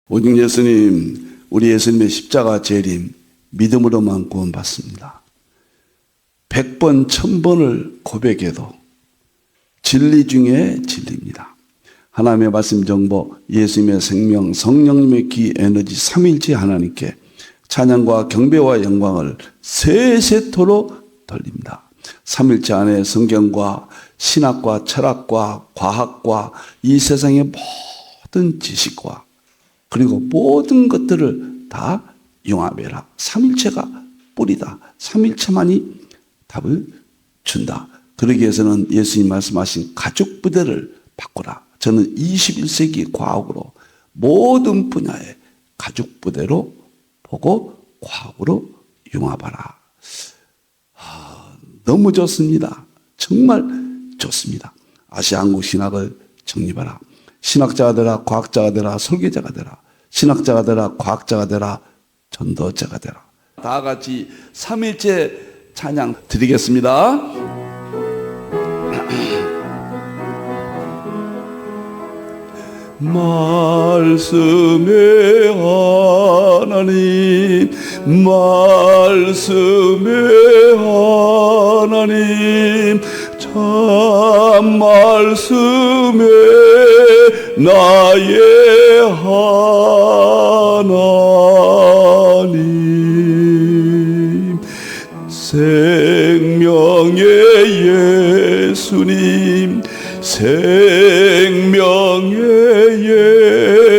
오직 예수님, 우리 예수님의 십자가 재림, 믿음으로만 구원받습니다. 100번, 1000번을 고백해도 진리 중에 진리입니다. 하나님의 말씀 정보, 예수님의 생명, 성령님의 기, 에너지, 삼위일체 하나님께 찬양과 경배와 영광을 세세토로 돌립니다. 삼위일체 안에 성경과 신학과 철학과 과학과 이 세상의 모든 지식과 그리고 모든 것들을 다 융합해라. 삼위일체가 뿌리다. 삼위일체만이 답을 준다. 그러기 위해서는 예수님 말씀하신 가죽 부대를 바꾸라. 저는 21세기 과학으로 모든 분야의 가죽 부대로 보고 과학으로 융합하라. 너무 좋습니다. 정말 좋습니다. 아시아 한국 신학을 정립하라. 신학자가 되라, 과학자가 되라, 설계자가 되라. 신학자가 되라, 과학자가 되라, 전도자가 되라. 다 같이 삼위일체 찬양 드리겠습니다. 말씀의 하나님, 말씀의 하나님, 참 말씀의 나의 하나님, 생명의 예수님, 생명의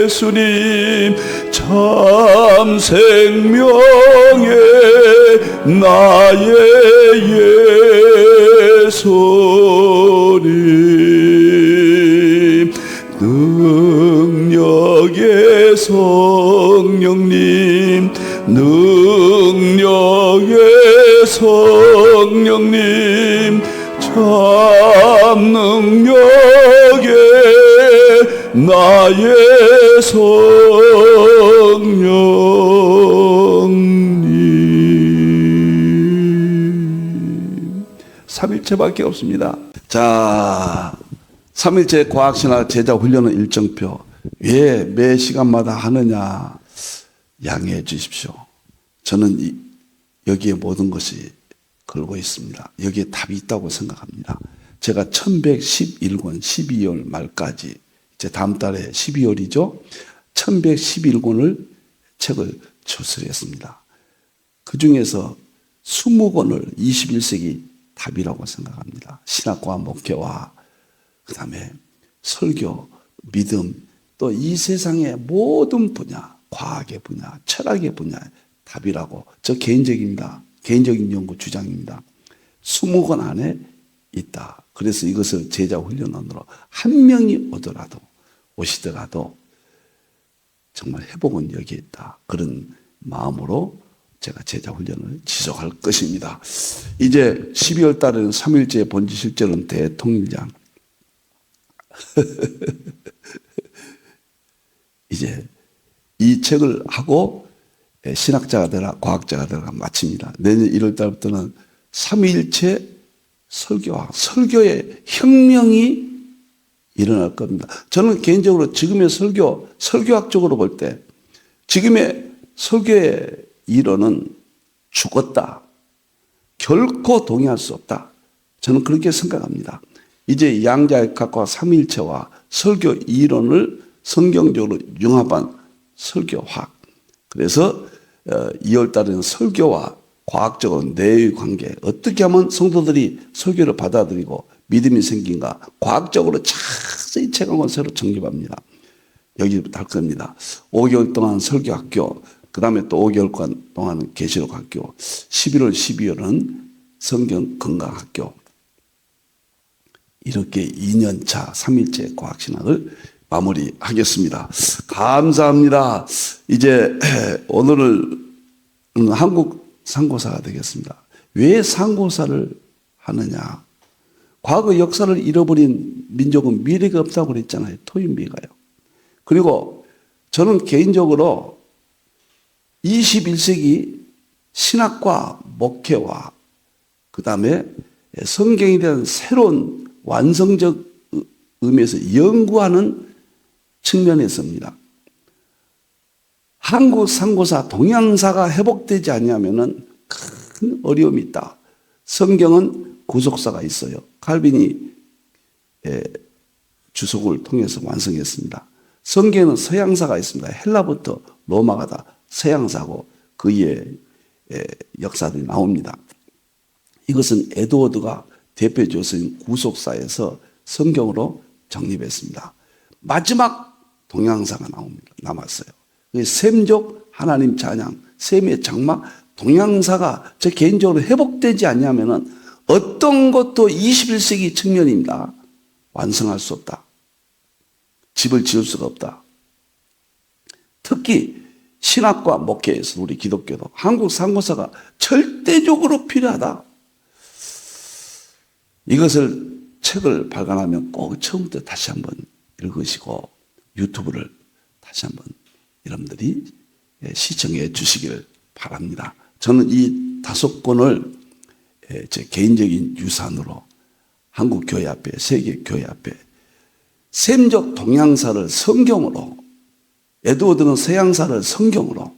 예수님, 참 생명의 나의 예수님, 능력의 성령님, 능력의 성령님, 참 능력의 나의 성령님. 삼일체밖에 없습니다. 자, 삼일체 과학신학 제자 훈련은 일정표. 왜 매 시간마다 하느냐 양해해 주십시오. 저는 여기에 모든 것이 걸고 있습니다. 여기에 답이 있다고 생각합니다. 제가 1111권 12월 말까지, 이제 다음 달에 12월이죠. 1111권을 책을 출수했습니다. 그 중에서 20권을 21세기 답이라고 생각합니다. 신학과 목회와 그 다음에 설교, 믿음, 또 이 세상의 모든 분야, 과학의 분야, 철학의 분야의 답이라고, 저 개인적입니다. 개인적인 연구 주장입니다. 20권 안에 있다. 그래서 이것을 제자 훈련원으로 한 명이 오시더라도 정말 회복은 여기에 있다. 그런 마음으로 제가 제자 훈련을 지속할 것입니다. 이제 12월 달에는 삼일째 본지 실제로는 대통일장. 이제 이 책을 하고 신학자가 되라, 과학자가 되라 마칩니다. 내년 1월 달부터는 삼위일체 설교학, 설교의 혁명이 일어날 겁니다. 저는 개인적으로 지금의 설교학적으로 볼 때 지금의 설교의 이론은 죽었다. 결코 동의할 수 없다. 저는 그렇게 생각합니다. 이제 양자역학과 삼위일체와 설교 이론을 성경적으로 융합한 설교학. 그래서 2월 달에는 설교와 과학적으로 내의 관계, 어떻게 하면 성도들이 설교를 받아들이고 믿음이 생긴가, 과학적으로 자세히 책 한 권 새로 정립합니다. 여기부터 할 겁니다. 5개월 동안 설교학교, 그 다음에 또 5개월 동안 계시록학교, 11월, 12월은 성경 건강학교. 이렇게 2년차 3일째 과학신학을 마무리하겠습니다. 감사합니다. 이제 오늘은 한국 상고사가 되겠습니다. 왜 상고사를 하느냐? 과거 역사를 잃어버린 민족은 미래가 없다고 그랬잖아요. 토인비가요. 그리고 저는 개인적으로 21세기 신학과 목회와 그 다음에 성경에 대한 새로운 완성적 의미에서 연구하는 측면에 있습니다. 한국 상고사 동양사가 회복되지 않냐면은 큰 어려움이 있다. 성경은 구속사가 있어요. 칼빈이 주석을 통해서 완성했습니다. 성경에는 서양사가 있습니다. 헬라부터 로마가 다 서양사고 그 이에 역사들이 나옵니다. 이것은 에드워드가 대표 조서인 구속사에서 성경으로 정립했습니다. 마지막 동양사가 남았어요. 셈족 하나님 찬양, 셈의 장막, 동양사가 저 개인적으로 회복되지 않냐면은 어떤 것도 21세기 측면입니다. 완성할 수 없다. 집을 지을 수가 없다. 특히 신학과 목회에서 우리 기독교도 한국 상고사가 절대적으로 필요하다. 이것을 책을 발간하면 꼭 처음부터 다시 한번 읽으시고 유튜브를 다시 한번 여러분들이 시청해 주시기를 바랍니다. 저는 이 5권을 제 개인적인 유산으로 한국 교회 앞에, 세계 교회 앞에 셈적 동양사를 성경으로, 에드워드는 서양사를 성경으로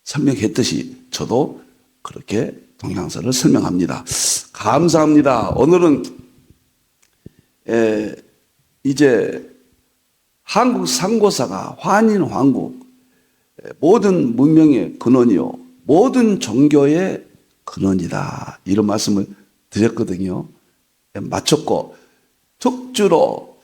설명했듯이 저도 그렇게 동양사를 설명합니다. 감사합니다. 오늘은 이제 한국 상고사가 환인 황국, 모든 문명의 근원이요, 모든 종교의 근원이다. 이런 말씀을 드렸거든요. 마쳤고, 특주로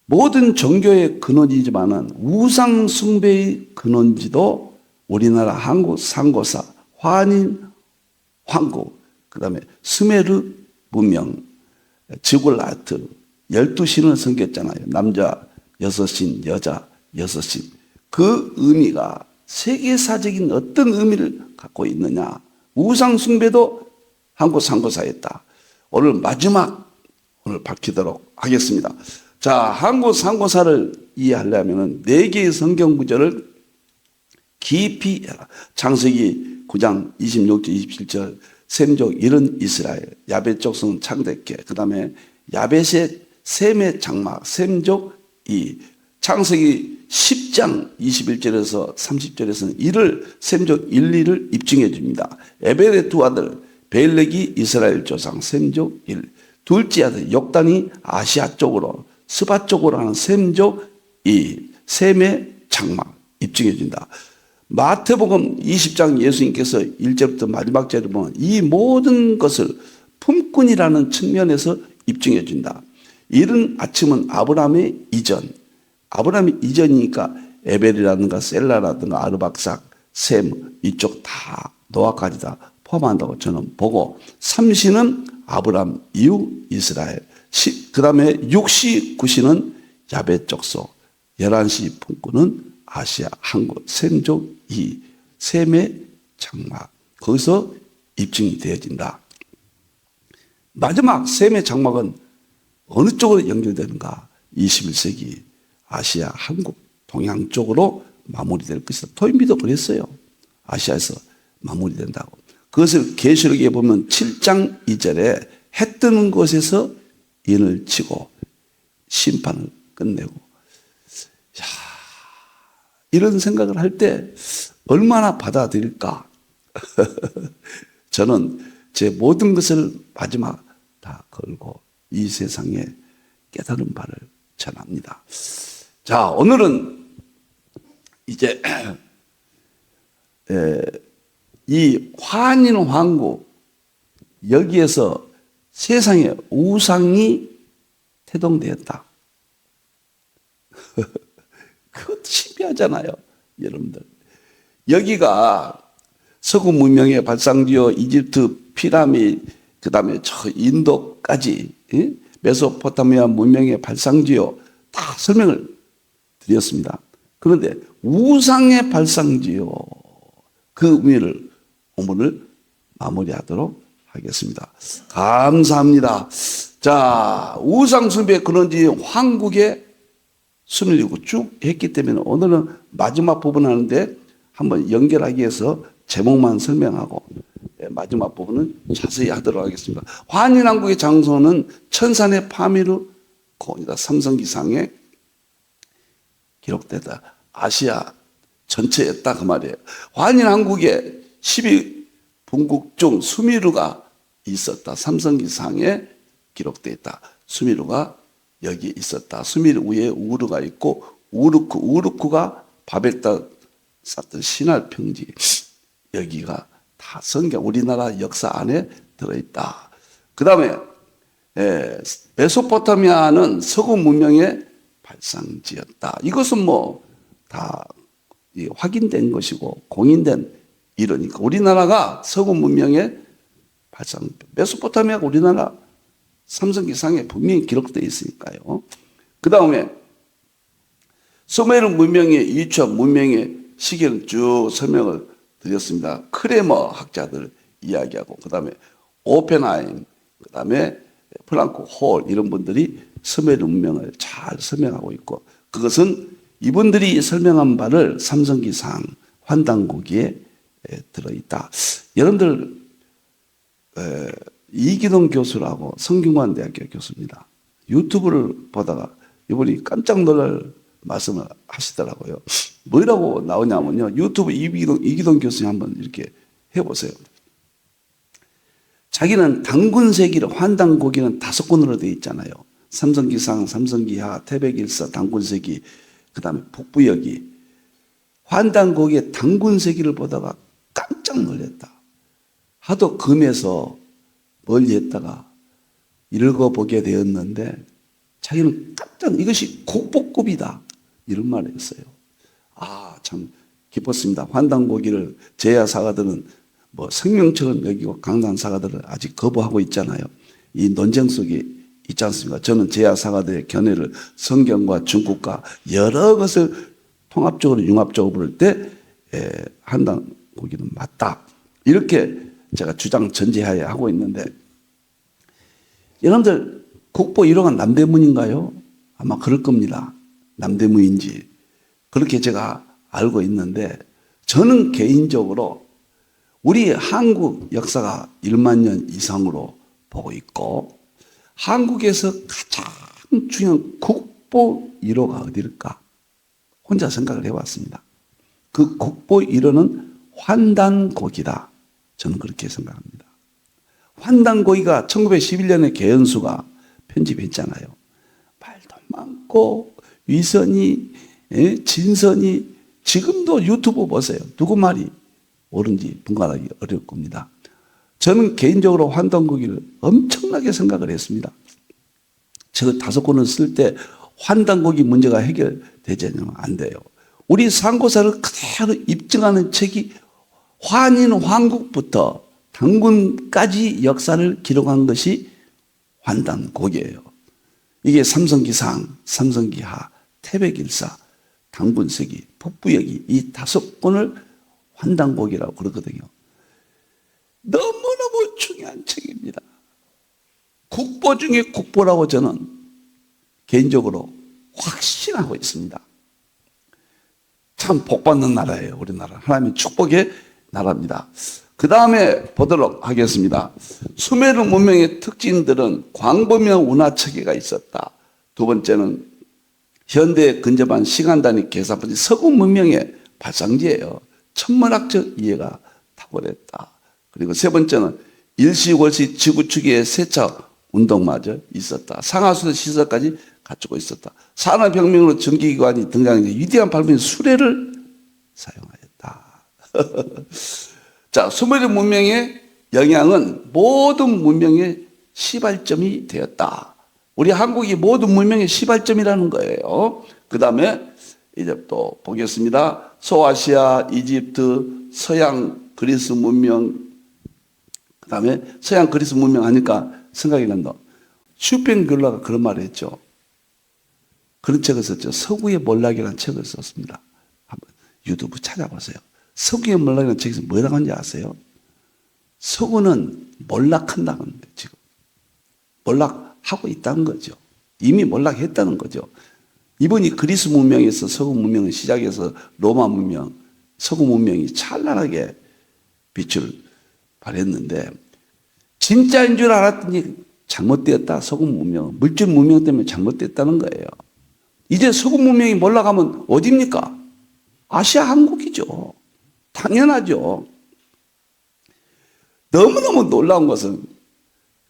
모든 종교의 근원이지만은 우상 숭배의 근원지도 우리나라 한국 상고사, 환인 황국, 그 다음에 스메르 문명, 지골라트, 12신을 섬겼잖아요. 남자 6신, 여자 6신. 그 의미가 세계사적인 어떤 의미를 갖고 있느냐. 우상 숭배도 한국 상고사였다. 오늘 마지막 오늘 밝히도록 하겠습니다. 자, 한국 상고사를 이해하려면 4개의 성경 구절을 깊이 해라. 창세기 9장 26절 27절 셈족 이른 이스라엘, 야벳 족속은 창대케, 그 다음에 야벳의 셈의 장막, 셈족 이 창세기 10장 21절에서 30절에서는 이를 셈족 1, 2를 입증해 줍니다. 에벨의 두 아들 벨렉이 이스라엘 조상 셈족 1, 둘째 아들 욕단이 아시아 쪽으로 스바 쪽으로 하는 셈족 2, 셈의 장막 입증해 준다. 마태복음 20장 예수님께서 1절부터 마지막 절을 보면 이 모든 것을 품꾼이라는 측면에서 입증해 준다. 이른 아침은 아브라함의 이전, 아브라함의 이전이니까 에벨이라든가 셀라라든가 아르박삭, 셈 이쪽 다 노아까지 다 포함한다고 저는 보고, 3시는 아브라함 이후 이스라엘, 그 다음에 6시 9시는 야벳 족속, 11시 품꾼은 아시아 한국 셈족 2, 셈의 장막, 거기서 입증이 되어진다. 마지막 셈의 장막은 어느 쪽으로 연결되는가? 21세기 아시아 한국 동양 쪽으로 마무리될 것이다. 토인비도 그랬어요. 아시아에서 마무리된다고. 그것을 계시록에 보면 7장 2절에 해 뜨는 곳에서 인을 치고 심판을 끝내고, 야, 이런 생각을 할 때 얼마나 받아들일까? 저는 제 모든 것을 마지막 다 걸고 이 세상에 깨달은 바를 전합니다. 자, 오늘은 이제 이 환인 황국, 여기에서 세상에 우상이 태동되었다. 그것도 신비하잖아요, 여러분들. 여기가 서구 문명의 발상지요, 이집트 피라미드, 그 다음에 저 인도까지, 메소포타미아 문명의 발상지요, 다 설명을 드렸습니다. 그런데 우상의 발상지요, 그 의미를 오늘 마무리하도록 하겠습니다. 감사합니다. 자, 우상 숭배의 근원지 황국의 순리고 쭉 했기 때문에 오늘은 마지막 부분 하는데 한번 연결하기 위해서 제목만 설명하고 마지막 부분은 자세히 하도록 하겠습니다. 환인왕국의 장소는 천산의 파미르 고이다. 삼성기상에 기록되다. 아시아 전체였다 그 말이에요. 환인왕국에 12분국 중 수미루가 있었다. 삼성기상에 기록되어 있다. 수미루가 여기 있었다. 수미루 위에 우르가 있고 우르크가 바벨탑 쌓던 신할 평지, 여기가 다 성경 우리나라 역사 안에 들어있다. 그 다음에 메소포타미아는 서구 문명의 발상지였다. 이것은 뭐 다 확인된 것이고 공인된 이러니까 우리나라가 서구 문명의 발상, 메소포타미아가 우리나라 삼성기상에 분명히 기록되어 있으니까요. 그 다음에 수메르 문명의 유추한 문명의 시기를 쭉 설명을 드렸습니다. 크레머 학자들 이야기하고, 그 다음에 오펜하임, 그 다음에 프랑크 홀 이런 분들이 수메르 문명을 잘 설명하고 있고, 그것은 이분들이 설명한 바를 삼성기상 환단고기에 들어있다. 여러분들 이기동 교수라고 성균관대학교 교수입니다. 유튜브를 보다가 이분이 깜짝 놀랄 말씀을 하시더라고요. 뭐라고 나오냐면요, 유튜브 이기동 교수님 한번 이렇게 해보세요. 자기는 단군세기를 환단고기는 5권으로 되어 있잖아요. 삼성기상, 삼성기하, 태백일서, 단군세기, 그 다음에 북부여기. 환단고기의 단군세기를 보다가 깜짝 놀랐다. 하도 금해서 멀리 했다가 읽어보게 되었는데 자기는 깜짝, 이것이 국보급이다 이런 말을 했어요. 참 기뻤습니다. 환단고기를 제야 사가들은 뭐 생명처럼 여기고 강단 사가들은 아직 거부하고 있잖아요. 이 논쟁 속에 있지 않습니까? 저는 제야 사가들의 견해를 성경과 중국과 여러 것을 통합적으로 융합적으로 볼 때 환단고기는 맞다, 이렇게 제가 주장 전제하에 하고 있는데, 여러분들 국보 1호가 남대문인가요? 아마 그럴 겁니다. 남대문인지 그렇게 제가 알고 있는데, 저는 개인적으로 우리 한국 역사가 1만 년 이상으로 보고 있고, 한국에서 가장 중요한 국보 1호가 어디일까? 혼자 생각을 해봤습니다. 그 국보 1호는 환단고기다. 저는 그렇게 생각합니다. 환단고기가 1911년에 개연수가 편집했잖아요. 말도 많고 위선이, 진선이, 지금도 유튜브 보세요. 누구 말이 옳은지 분간하기 어려울 겁니다. 저는 개인적으로 환단고기를 엄청나게 생각을 했습니다. 저 5권을 쓸 때 환단고기 문제가 해결되지는 안 돼요. 우리 상고사를 그대로 입증하는 책이 환인왕국부터 단군까지 역사를 기록한 것이 환단고기예요. 이게 삼성기상, 삼성기하, 태백일사, 단군세기, 북부여기 이 5권을 환단고기라고 그러거든요. 너무너무 중요한 책입니다. 국보 중에 국보라고 저는 개인적으로 확신하고 있습니다. 참 복받는 나라예요, 우리나라. 하나님의 축복의 나라입니다. 그 다음에 보도록 하겠습니다. 수메르 문명의 특징들은 광범위한 운하체계가 있었다. 두 번째는 현대에 근접한 시간 단위 계산법이 서구 문명의 발상지예요. 천문학적 이해가 탁월했다. 그리고 세 번째는 일시월시 지구축의 세차 운동마저 있었다. 상하수도 시설까지 갖추고 있었다. 산업혁명으로 전기기관이 등장했는데 위대한 발명인 수레를 사용하였다. 자, 수메르 문명의 영향은 모든 문명의 시발점이 되었다. 우리 한국이 모든 문명의 시발점이라는 거예요. 그 다음에 이제 또 보겠습니다. 소아시아, 이집트, 서양 그리스 문명, 그 다음에 서양 그리스 문명 하니까 생각이 난다. 슈펜글러가 그런 말을 했죠. 그런 책을 썼죠. 서구의 몰락이라는 책을 썼습니다. 한번 유튜브 찾아보세요. 서구의 몰락이라는 책에서 뭐라고 하는지 아세요? 서구는 몰락한다는 거예요. 지금 몰락하고 있다는 거죠. 이미 몰락했다는 거죠. 이번이 그리스 문명에서 서구 문명을 시작해서 로마 문명, 서구 문명이 찬란하게 빛을 발했는데, 진짜인 줄 알았더니 잘못되었다. 서구 문명, 물질 문명 때문에 잘못됐다는 거예요. 이제 서구 문명이 몰락하면 어디입니까? 아시아 한국이죠. 당연하죠. 너무너무 놀라운 것은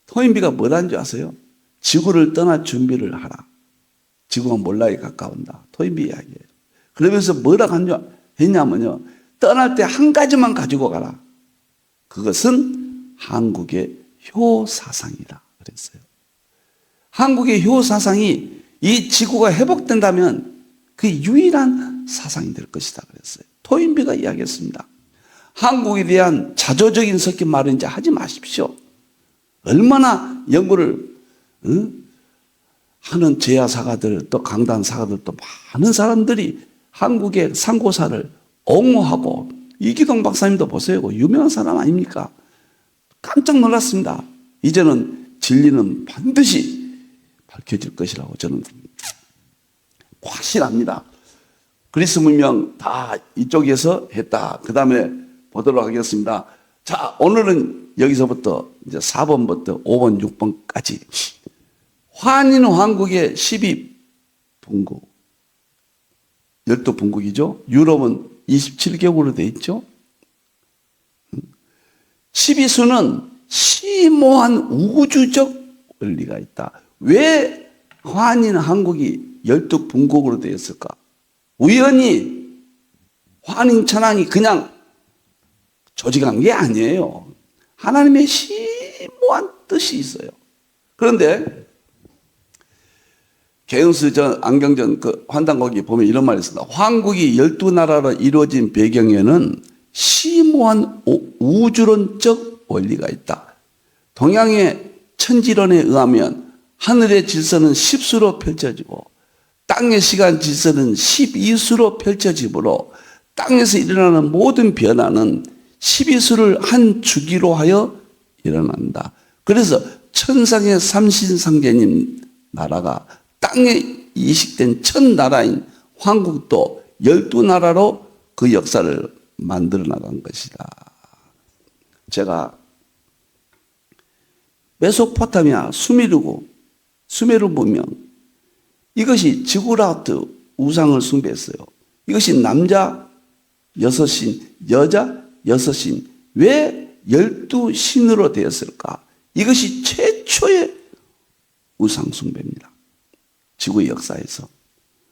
토인비가 뭐라는 줄 아세요? 지구를 떠날 준비를 하라. 지구가 몰락에 가까운다. 토인비 이야기예요. 그러면서 뭐라고 했냐면요. 떠날 때 한 가지만 가지고 가라. 그것은 한국의 효사상이다. 그랬어요. 한국의 효사상이 이 지구가 회복된다면 그 유일한 사상이 될 것이다. 그랬어요. 토인비가 이야기했습니다. 한국에 대한 자조적인 섞인 말은 이제 하지 마십시오. 얼마나 연구를 하는 제야사가들 또 강단사가들 또 많은 사람들이 한국의 상고사를 옹호하고 이기동 박사님도 보세요. 유명한 사람 아닙니까? 깜짝 놀랐습니다. 이제는 진리는 반드시 밝혀질 것이라고 저는 확신합니다. 그리스 문명 다 이쪽에서 했다. 그 다음에 보도록 하겠습니다. 자, 오늘은 여기서부터 이제 4번부터 5번, 6번까지 환인 왕국의 12분국, 12분국이죠. 유럽은 27개국으로 되어 있죠. 12수는 심오한 우주적 원리가 있다. 왜 환인 한국이 12분국으로 되어 있을까? 우연히 환인 천왕이 그냥 조직한 게 아니에요. 하나님의 심오한 뜻이 있어요. 그런데 개은수 전 안경전 그 환단곡이 보면 이런 말이 있습니다. 황국이 12나라로 이루어진 배경에는 심오한 우주론적 원리가 있다. 동양의 천지론에 의하면 하늘의 질서는 10수로 펼쳐지고 땅의 시간 질서는 12수로 펼쳐지므로 땅에서 일어나는 모든 변화는 12수를 한 주기로 하여 일어난다. 그래서 천상의 삼신상제님 나라가 땅에 이식된 첫 나라인 황국도 12나라로 그 역사를 만들어 나간 것이다. 제가 메소포타미아 수메르 문명 이것이 지구라우트 우상을 숭배했어요. 이것이 남자 6신, 여자 6신. 왜 12신으로 되었을까? 이것이 최초의 우상 숭배입니다. 지구의 역사에서.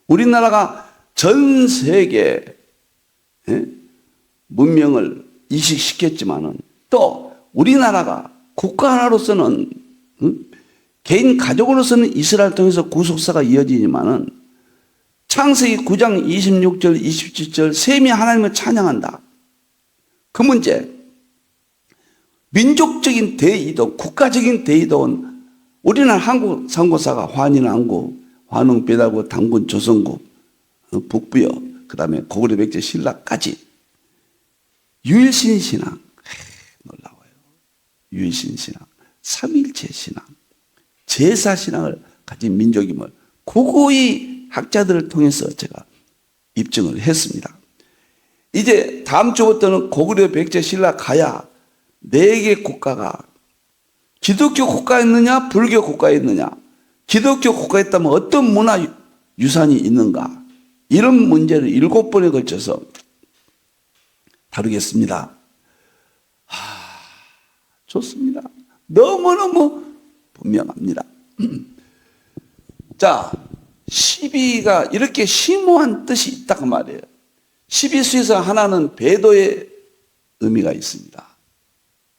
우리나라가 전 세계 문명을 이식시켰지만은 또 우리나라가 국가 하나로서는 개인 가족으로서는 이스라엘 통해서 구속사가 이어지지만은 창세기 9장 26절 27절 셈이 하나님을 찬양한다. 그 문제 민족적인 대이동 국가적인 대이동은 우리나라 한국 상고사가 환인 한국 환웅 배다구 당군 조선국 북부여 그 다음에 고구려 백제 신라까지 유일신 신앙 놀라워요. 유일신 신앙 삼일체 신앙 제사 신앙을 가진 민족임을 고고히 학자들을 통해서 제가 입증을 했습니다. 이제 다음 주부터는 고구려 백제 신라 가야 4개 국가가 기독교 국가에 있느냐 불교 국가에 있느냐 기독교 국가에 있다면 어떤 문화 유산이 있는가 이런 문제를 7번에 걸쳐서 다루겠습니다. 좋습니다. 너무너무 분명합니다. 자, 12가 이렇게 심오한 뜻이 있다고 말이에요. 12수에서 하나는 배도의 의미가 있습니다.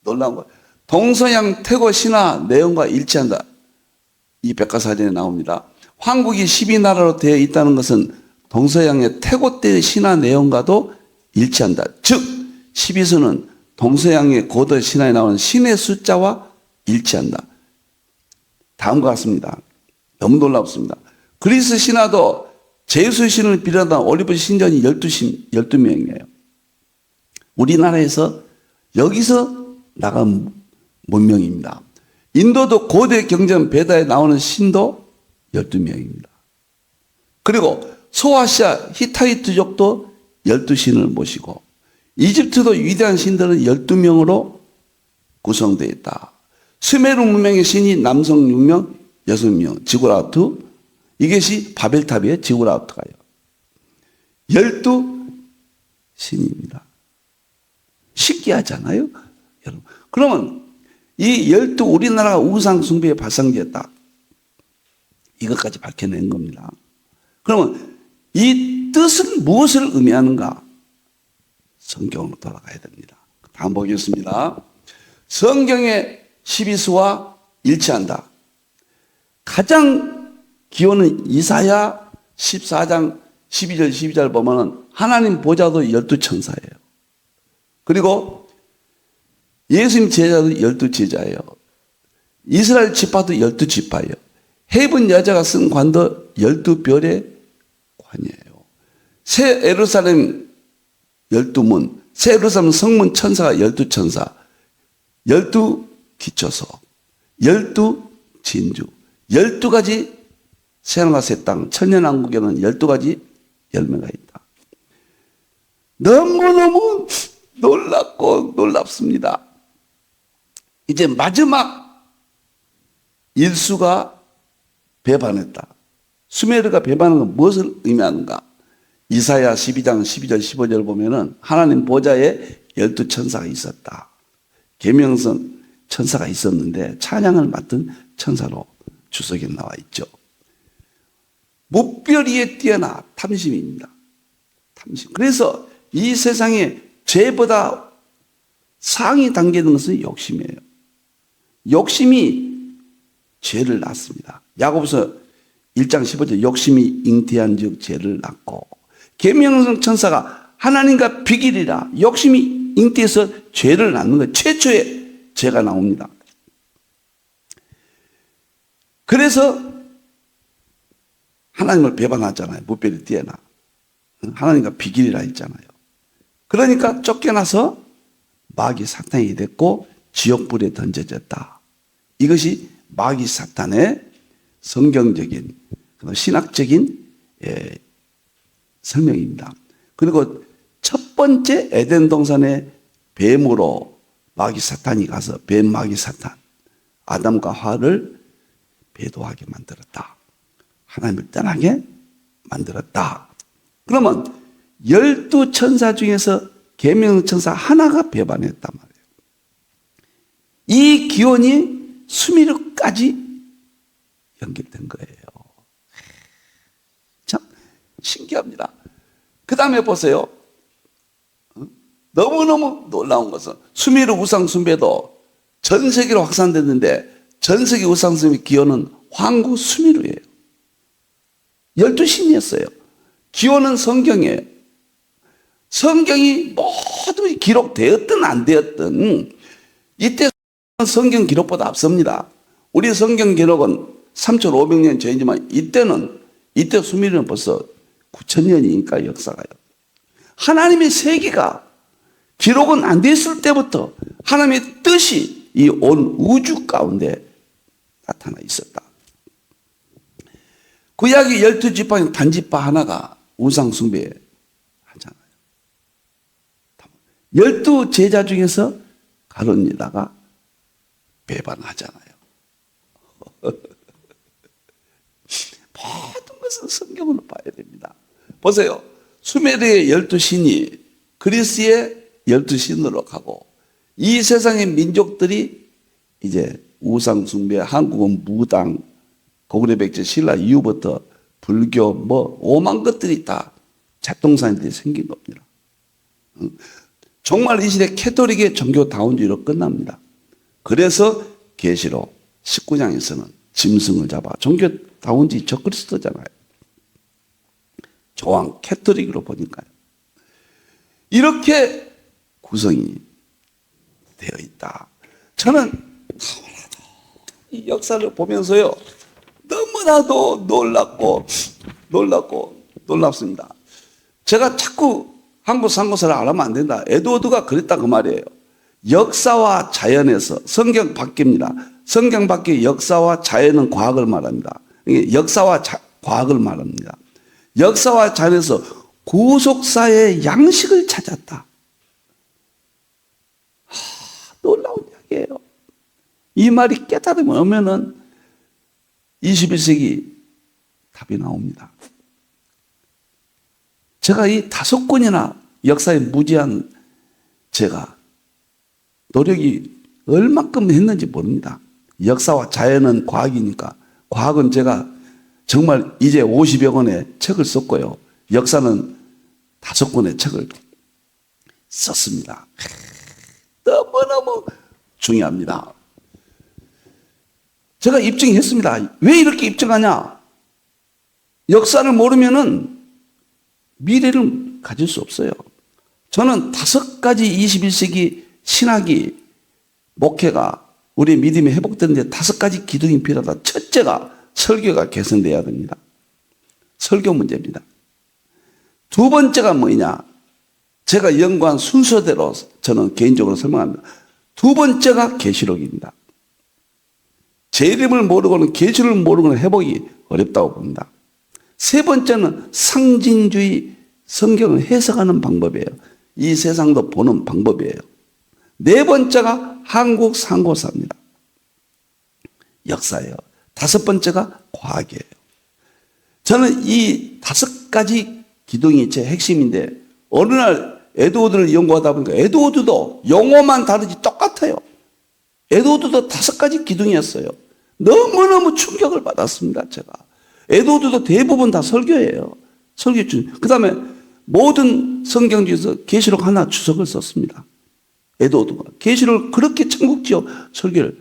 놀라운 거예요. 동서양 태고 신화 내용과 일치한다. 이 백과사전에 나옵니다. 황국이 12나라로 되어 있다는 것은 동서양의 태고 때의 신화 내용과도 일치한다. 즉 12수는 동서양의 고대 신화에 나오는 신의 숫자와 일치한다. 다음과 같습니다. 너무 놀랍습니다. 그리스 신화도 제우스 신을 비롯한 올리브 신전이 12명이에요. 우리나라에서 여기서 나간 문명입니다. 인도도 고대 경전 베다에 나오는 신도 12명입니다. 그리고 소아시아 히타이트족도 12신을 모시고 이집트도 위대한 신들은 12명으로 구성되어 있다. 수메르 문명의 신이 남성 6명, 여성 6명, 지구라우트. 이것이 바벨탑의 지구라우트가요. 12 신입니다. 신기하잖아요, 여러분. 그러면 이 12 우리나라가 우상 숭배의 발상지였다. 이것까지 밝혀낸 겁니다. 그러면 이 뜻은 무엇을 의미하는가? 성경으로 돌아가야 됩니다. 다음 보겠습니다. 성경의 12수와 일치한다. 가장 기원은 이사야 14장 12절 12절 보면은 하나님 보좌도 12천사예요. 그리고 예수님 제자도 12제자예요. 이스라엘 지파도 12지파예요. 헤븐 여자가 쓴 관도 12별의 관이에요. 새 예루살렘 12문, 새 예루살렘 성문 천사가 12천사, 12기초석, 12진주, 12가지 새하늘과 새 땅, 천년왕국에는 12가지 열매가 있다. 너무너무 놀랍고 놀랍습니다. 이제 마지막 일수가 배반했다. 수메르가 배반한 건 무엇을 의미하는가? 이사야 12장 12절 15절 보면은 하나님 보좌에 12천사가 있었다. 계명성 천사가 있었는데 찬양을 맡은 천사로 주석에 나와 있죠. 무별 위에 뛰어나 탐심입니다. 탐심. 그래서 이 세상에 죄보다 상위 단계에 있는 것은 욕심이에요. 욕심이 죄를 낳습니다. 야고보서 1장 15절 욕심이 잉태한 즉 죄를 낳고, 계명성 천사가 하나님과 비길이라 욕심이 잉태해서 죄를 낳는 거예요. 최초의 죄가 나옵니다. 그래서 하나님을 배반하잖아요. 무별이 뛰어나. 하나님과 비길이라 했잖아요. 그러니까 쫓겨나서 마귀 사탄이 됐고 지옥불에 던져졌다. 이것이 마귀 사탄의 성경적인 신학적인 설명입니다. 그리고 첫 번째 에덴 동산의 뱀으로 마귀 사탄이 가서 뱀 마귀 사탄 아담과 하와를 배도하게 만들었다. 하나님을 떠나게 만들었다. 그러면 12천사 중에서 계명천사 하나가 배반했단 말이에요. 이 기원이 수미르까지 연결된 거예요. 참 신기합니다. 그 다음에 보세요. 너무너무 놀라운 것은 수미르 우상숭배도 전 세계로 확산됐는데 전 세계 우상숭배 기원은 황구 수미르예요. 12신이었어요. 기원은 성경이에요. 성경이 모두 기록되었든 안 되었든 이때 성경 기록보다 앞섭니다. 우리 성경 기록은 3,500년 전이지만 이때 수미르는 벌써 9,000년이니까 역사가요. 하나님의 세계가 기록은 안 됐을 때부터 하나님의 뜻이 이 온 우주 가운데 나타나 있었다. 구약의 12지파 단지파 하나가 우상숭배 하잖아요. 12제자 중에서 가룟 유다가 배반하잖아요. 모든 것은 성경으로 봐야 됩니다. 보세요. 수메르의 12신이 그리스의 12신으로 가고 이 세상의 민족들이 이제 우상숭배, 한국은 무당, 고구려 백제 신라 이후부터 불교 뭐 오만 것들이 다 잡동사니들이 생긴 겁니다. 정말 이 시대 캐톨릭의 종교다운주의로 끝납니다. 그래서 계시록 19장에서는 짐승을 잡아 종교다운주의 적그리스도잖아요. 조항 캐톨릭으로 보니까요. 이렇게 구성이 되어 있다. 저는 너무나도 이 역사를 보면서요. 너무나도 놀랍습니다. 제가 자꾸 한국 상고사를 안 하면 안 된다. 에드워드가 그랬다 그 말이에요. 역사와 자연에서 성경 바뀝니다. 성경 밖에 역사와 자연은 과학을 말합니다. 역사와 과학을 말합니다. 역사와 자연에서 구속사의 양식을 찾았다. 놀라운 이야기예요. 이 말이 깨달음이 오면은 21세기 답이 나옵니다. 제가 이 5권이나 역사에 무지한 제가 노력이 얼마큼 했는지 모릅니다. 역사와 자연은 과학이니까. 과학은 제가 정말 이제 50여 권의 책을 썼고요. 역사는 5권의 책을 썼습니다. 너무너무 중요합니다. 제가 입증했습니다. 왜 이렇게 입증하냐? 역사를 모르면은 미래를 가질 수 없어요. 저는 5가지 21세기 신학이 목회가 우리 믿음이 회복되는데 5가지 기둥이 필요하다. 첫째가 설교가 개선돼야 됩니다. 설교 문제입니다. 두 번째가 뭐냐? 제가 연구한 순서대로 저는 개인적으로 설명합니다. 두 번째가 계시록입니다. 제 이름을 모르고는 계시록을 모르고는 회복이 어렵다고 봅니다. 세 번째는 상징주의 성경을 해석하는 방법이에요. 이 세상도 보는 방법이에요. 네 번째가 한국 상고사입니다. 역사예요. 5번째가 과학이에요. 저는 이 5가지 기둥이 제 핵심인데 어느 날 에드워드를 연구하다 보니까 에드워드도 용어만 다르지 똑같아요. 에드워드도 5가지 기둥이었어요. 너무너무 충격을 받았습니다. 제가. 에드워드도 대부분 다 설교예요. 설교 중. 그 다음에 모든 성경 중에서 계시록 하나 주석을 썼습니다. 에드워드가. 계시록을 그렇게 천국지어 설교를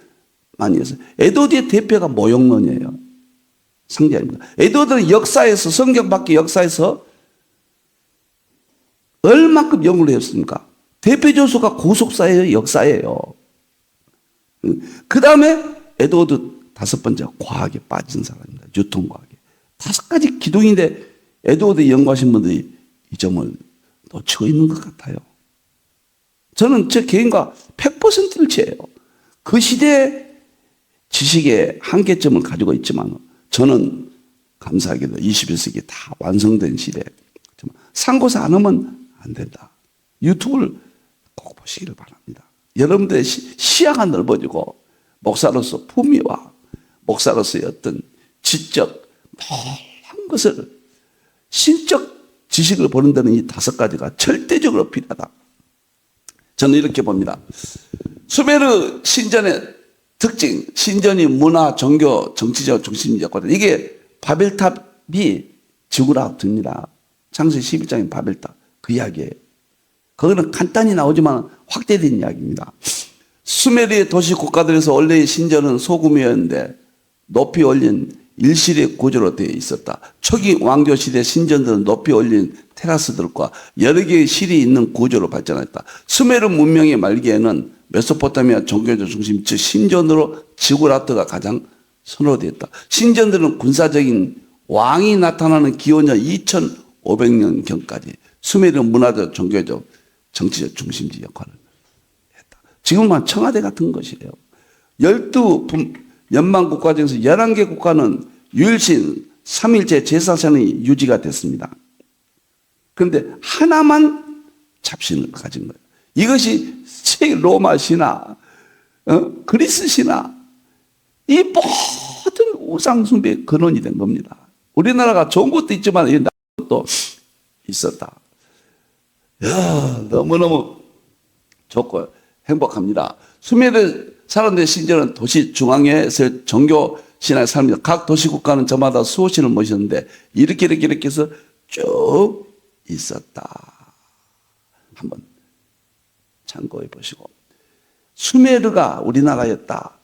많이 했어요. 에드워드의 대표가 모욕론이에요. 상제입니다. 에드워드는 역사에서, 성경 밖의 역사에서 얼마큼 연구를 했습니까? 대표 저서가 고속사예요, 역사예요. 그 다음에 에드워드 5번째 과학에 빠진 사람입니다. 유통과학에. 5가지 기둥인데 에드워드 연구하신 분들이 이 점을 놓치고 있는 것 같아요. 저는 제 개인과 100% 일치해요. 그 시대의 지식의 한계점을 가지고 있지만 저는 감사하게도 21세기 다 완성된 시대. 상고사 안 하면 안 된다. 유튜브를 꼭 보시기를 바랍니다. 여러분들의 시야가 넓어지고 목사로서 품위와 목사로서의 어떤 지적 모든 것을 신적 지식을 보는 데는 이 5가지가 절대적으로 필요하다. 저는 이렇게 봅니다. 수메르 신전의 특징, 신전이 문화, 종교, 정치적 중심이었거든요. 이게 바벨탑이 지구라 듭니다. 창세기 11장의 바벨탑 그 이야기예요. 거기는 간단히 나오지만 확대된 이야기입니다. 수메르의 도시 국가들에서 원래의 신전은 소금이었는데 높이 올린 일실의 구조로 되어 있었다. 초기 왕조 시대 신전들은 높이 올린 테라스들과 여러 개의 실이 있는 구조로 발전했다. 수메르 문명의 말기에는 메소포타미아 종교적 중심, 즉 신전으로 지구라트가 가장 선호되었다. 신전들은 군사적인 왕이 나타나는 기원전 2500년경까지 수메르 문화적, 종교적, 정치적 중심지 역할을 했다. 지금은 청와대 같은 것이에요. 12연방 국가 중에서 11개 국가는 유일신 3일째 제사상이 유지가 됐습니다. 그런데 하나만 잡신을 가진 거예요. 이것이 로마 신화, 그리스 신화, 이 모든 우상 숭배의 근원이 된 겁니다. 우리나라가 좋은 것도 있지만 나쁜 것도 있었다. 너무너무 좋고 행복합니다. 수메르 사람들의 신전은 도시 중앙에서 종교 신화의 삶입니다. 각 도시 국가는 저마다 수호신을 모셨는데 이렇게 해서 쭉 있었다. 한번 참고해 보시고. 수메르가 우리나라였다.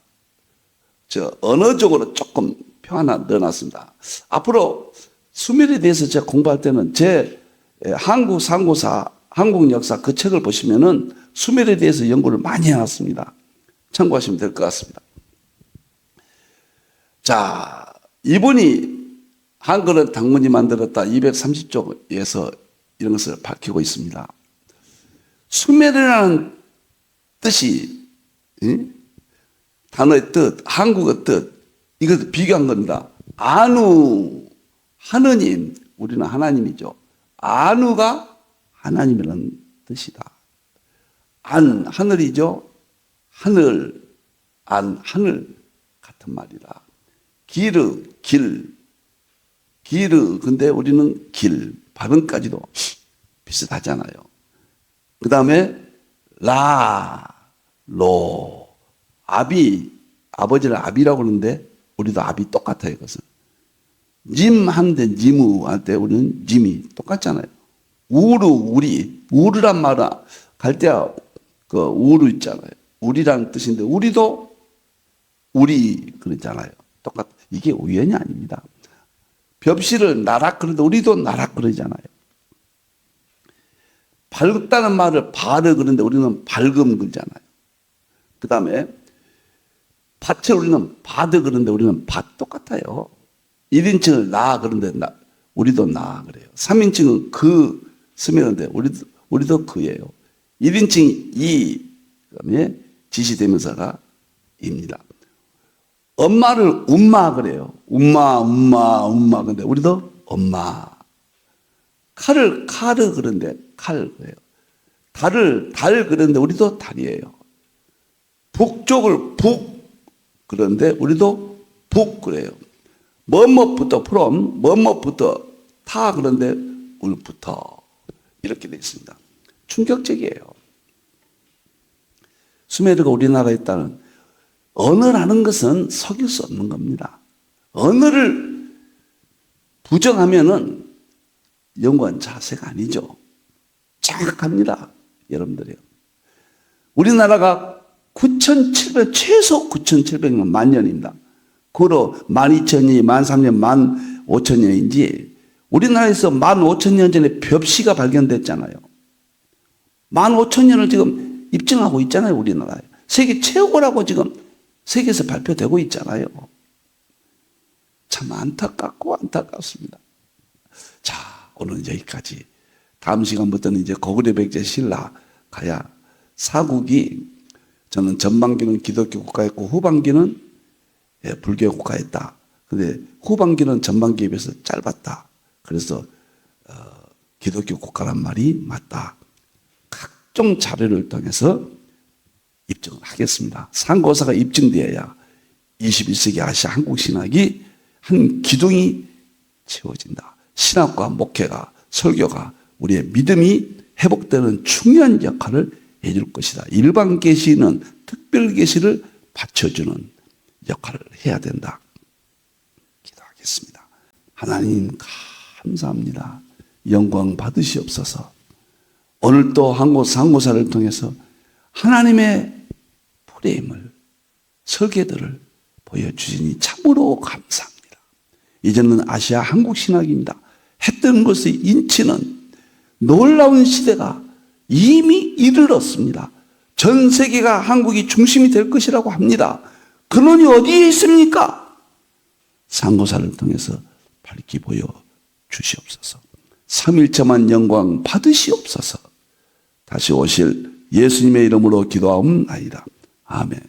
언어적으로 조금 표 하나 넣어놨습니다. 앞으로 수메르에 대해서 제가 공부할 때는 제 한국 상고사, 한국 역사 그 책을 보시면은 수메르에 대해서 연구를 많이 해놨습니다. 참고하시면 될 것 같습니다. 자, 이분이 한글은 당문이 만들었다 230쪽에서 이런 것을 밝히고 있습니다. 수메르라는 뜻이 단어의 뜻, 한국어 뜻 이것을 비교한 겁니다. 아누, 하느님, 우리는 하나님이죠. 아누가 하나님이라는 뜻이다. 안, 하늘이죠. 하늘, 안, 하늘 같은 말이다. 기르, 길, 기르, 근데 우리는 길, 발음까지도 비슷하잖아요. 그 다음에 라, 로, 아버지를 아비라고 그러는데 우리도 아비 똑같아요. 그것은 님 한데 니무 한때 우리는 님이 똑같잖아요. 우르란 말은 갈대아 그 우르 있잖아요. 우리라는 뜻인데 우리도 우리 그러잖아요. 똑같. 이게 우연이 아닙니다. 벽실을 나락 그러는데 우리도 나락 그러잖아요. 밝다는 말을 바르 그러는데 우리는 밝음 그러잖아요. 그 다음에 밭을 우리는 바드 그러는데 우리는 밭 똑같아요. 1인칭을 나 그런데 우리도 나 그래요. 3인칭은 그 쓰면인데 우리도 그예요. 1인칭 이 그다음에 지시대명사가 입니다. 엄마를 엄마 그래요. 엄마 근데 우리도 엄마. 칼을 카르 그런데 칼 그래요. 달 그런데 우리도 달이에요. 북쪽을 북 그런데 우리도 북 그래요. 뭐뭐부터 from 뭐뭐부터 타 그런데 우리부터 이렇게 되어 있습니다. 충격적이에요. 수메르가 우리나라에 있다는 언어라는 것은 속일 수 없는 겁니다. 언어를 부정하면은 연구한 자세가 아니죠. 정확합니다. 여러분들이요. 우리나라가 9,700, 최소 9,700년 만년입니다. 그로 12,000년, 13,000년, 15,000년인지 우리나라에서 15,000년 전에 벽시가 발견됐잖아요. 15,000년을 지금 입증하고 있잖아요. 우리나라에. 세계 최고라고 지금 세계에서 발표되고 있잖아요. 참 안타깝습니다. 자, 오늘은 여기까지. 다음 시간부터는 이제 고구려 백제 신라 가야 사국이 저는 전반기는 기독교 국가였고 후반기는 불교 국가였다. 근데 후반기는 전반기에 비해서 짧았다. 그래서 기독교 국가란 말이 맞다. 각종 자료를 통해서 입증을 하겠습니다. 상고사가 입증되어야 21세기 아시아 한국 신학이 한 기둥이 채워진다. 신학과 목회가 설교가 우리의 믿음이 회복되는 중요한 역할을 해줄 것이다. 일반 계시는 특별 계시를 받쳐주는 역할을 해야 된다. 기도하겠습니다. 하나님 감사합니다. 영광 받으시옵소서. 오늘 또 상고사를 통해서 하나님의 프레임을 설계들을 보여주시니 참으로 감사합니다. 이제는 아시아 한국 신학입니다. 했던 것의 인치는 놀라운 시대가 이미 이르렀습니다. 전 세계가 한국이 중심이 될 것이라고 합니다. 근원이 어디에 있습니까? 상고사를 통해서 밝히 보여 주시옵소서. 삼일체만 영광 받으시옵소서. 다시 오실 예수님의 이름으로 기도하옵나이다. 아멘.